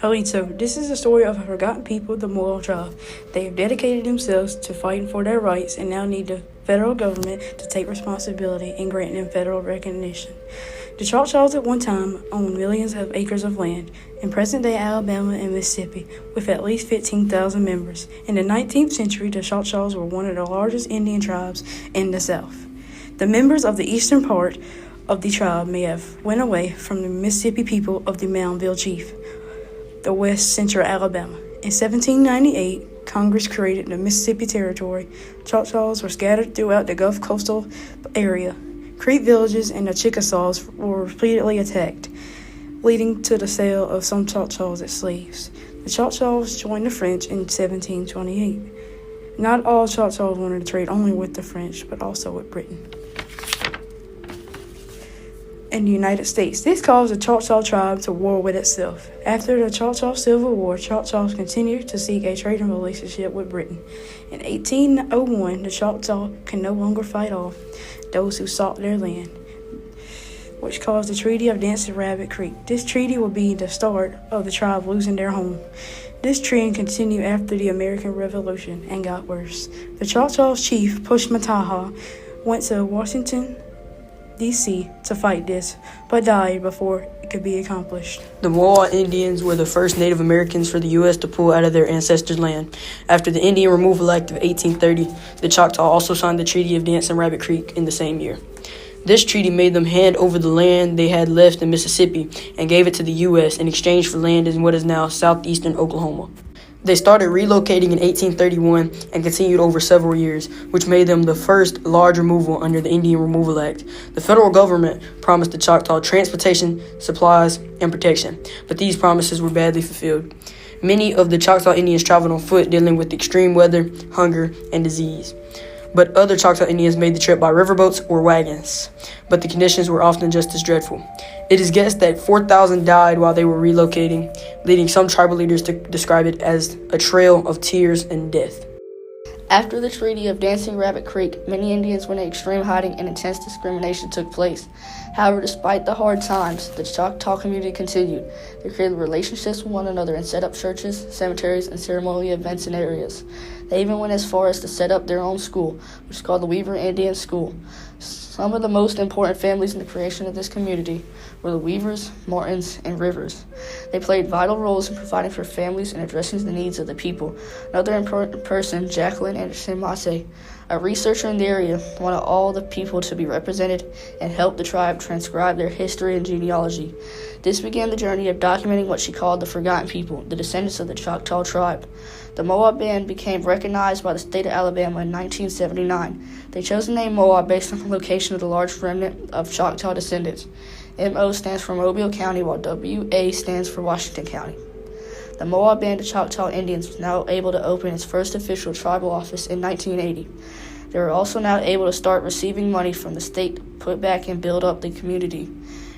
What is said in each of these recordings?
Alito, this is the story of a forgotten people, the Mowa tribe. They have dedicated themselves to fighting for their rights and now need the federal government to take responsibility and grant them federal recognition. The Choctaws at one time owned millions of acres of land in present-day Alabama and Mississippi, with at least 15,000 members. In the 19th century, the Choctaws were one of the largest Indian tribes in the South. The members of the eastern part of the tribe may have went away from the Mississippi people of the Moundville Chief, the West Central Alabama. In 1798, Congress created the Mississippi Territory. Choctaws were scattered throughout the Gulf coastal area. Creek villages and the Chickasaws were repeatedly attacked, leading to the sale of some Choctaws as slaves. The Choctaws joined the French in 1728. Not all Choctaws wanted to trade only with the French, but also with Britain and the United States. This caused the Choctaw tribe to war with itself. After the Choctaw Civil War, Choctaws continued to seek a trading relationship with Britain. In 1801, the Choctaw could no longer fight off those who sought their land, which caused the Treaty of Dancing Rabbit Creek. This treaty would be the start of the tribe losing their home. This trend continued after the American Revolution and got worse. The Choctaw chief, Pushmataha, went to Washington, D.C. to fight this, but died before it could be accomplished. The Mowa Indians were the first Native Americans for the U.S. to pull out of their ancestors' land. After the Indian Removal Act of 1830, the Choctaw also signed the Treaty of Dancing Rabbit Creek in the same year. This treaty made them hand over the land they had left in Mississippi and gave it to the U.S. in exchange for land in what is now southeastern Oklahoma. They started relocating in 1831 and continued over several years, which made them the first large removal under the Indian Removal Act. The federal government promised the Choctaw transportation, supplies, and protection, but these promises were badly fulfilled. Many of the Choctaw Indians traveled on foot, dealing with extreme weather, hunger, and disease. But other Choctaw Indians made the trip by riverboats or wagons, but the conditions were often just as dreadful. It is guessed that 4,000 died while they were relocating, leading some tribal leaders to describe it as a trail of tears and death. After the Treaty of Dancing Rabbit Creek, many Indians went into extreme hiding and intense discrimination took place. However, despite the hard times, the Choctaw community continued. They created relationships with one another and set up churches, cemeteries, and ceremonial events in areas. They even went as far as to set up their own school, which is called the Weaver Indian School. Some of the most important families in the creation of this community were the Weavers, Martins, and Rivers. They played vital roles in providing for families and addressing the needs of the people. Another important person, Jacqueline Anderson Massey, a researcher in the area, wanted all the people to be represented and helped the tribe transcribe their history and genealogy. This began the journey of documenting what she called the forgotten people, the descendants of the Choctaw tribe. The Mowa band became recognized by the state of Alabama in 1979. They chose the name Mowa based on the location of the large remnant of Choctaw descendants. MO stands for Mobile County, while WA stands for Washington County. The Mowa Band of Choctaw Indians was now able to open its first official tribal office in 1980. They were also now able to start receiving money from the state to put back and build up the community.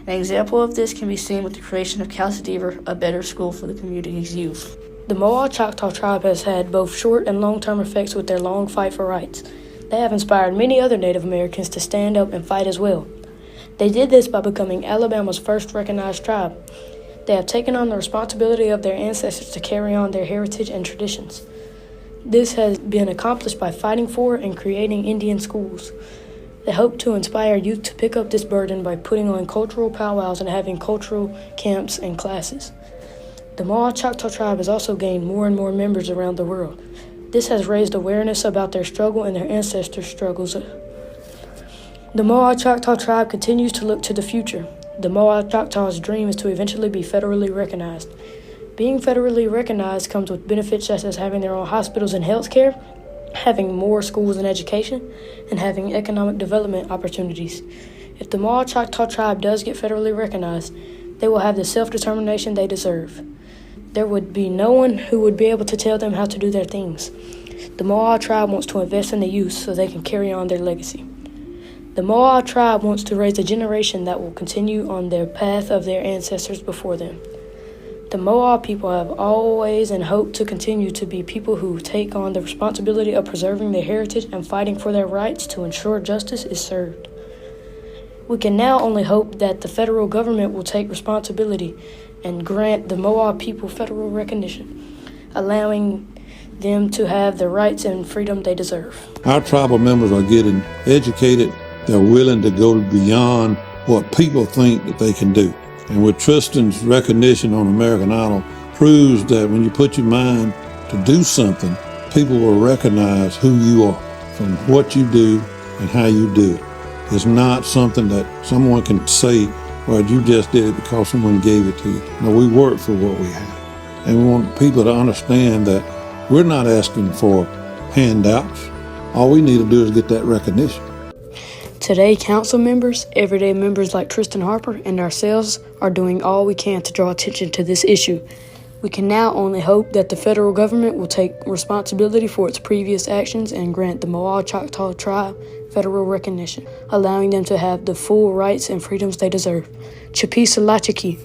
An example of this can be seen with the creation of Calcidever, a better school for the community's youth. The Mowa Choctaw tribe has had both short and long-term effects with their long fight for rights. They have inspired many other Native Americans to stand up and fight as well. They did this by becoming Alabama's first recognized tribe. They have taken on the responsibility of their ancestors to carry on their heritage and traditions. This has been accomplished by fighting for and creating Indian schools. They hope to inspire youth to pick up this burden by putting on cultural powwows and having cultural camps and classes. The Mowa Choctaw tribe has also gained more and more members around the world. This has raised awareness about their struggle and their ancestors' struggles. The Mowa Choctaw tribe continues to look to the future. The Mowa Choctaw's dream is to eventually be federally recognized. Being federally recognized comes with benefits such as having their own hospitals and health care, having more schools and education, and having economic development opportunities. If the Mowa Choctaw tribe does get federally recognized, they will have the self-determination they deserve. There would be no one who would be able to tell them how to do their things. The Mowa tribe wants to invest in the youth so they can carry on their legacy. The Mowa tribe wants to raise a generation that will continue on their path of their ancestors before them. The Mowa people have always and hope to continue to be people who take on the responsibility of preserving their heritage and fighting for their rights to ensure justice is served. We can now only hope that the federal government will take responsibility and grant the Mowa people federal recognition, allowing them to have the rights and freedom they deserve. Our tribal members are getting educated. They're willing to go beyond what people think that they can do. And with Tristan's recognition on American Idol proves that when you put your mind to do something, people will recognize who you are from what you do and how you do it. It's not something that someone can say, well, you just did it because someone gave it to you. No, we work for what we have. And we want people to understand that we're not asking for handouts. All we need to do is get that recognition. Today, council members, everyday members like Tristan Harper, and ourselves are doing all we can to draw attention to this issue. We can now only hope that the federal government will take responsibility for its previous actions and grant the Mowa Choctaw tribe federal recognition, allowing them to have the full rights and freedoms they deserve. Chapisa Lachiki.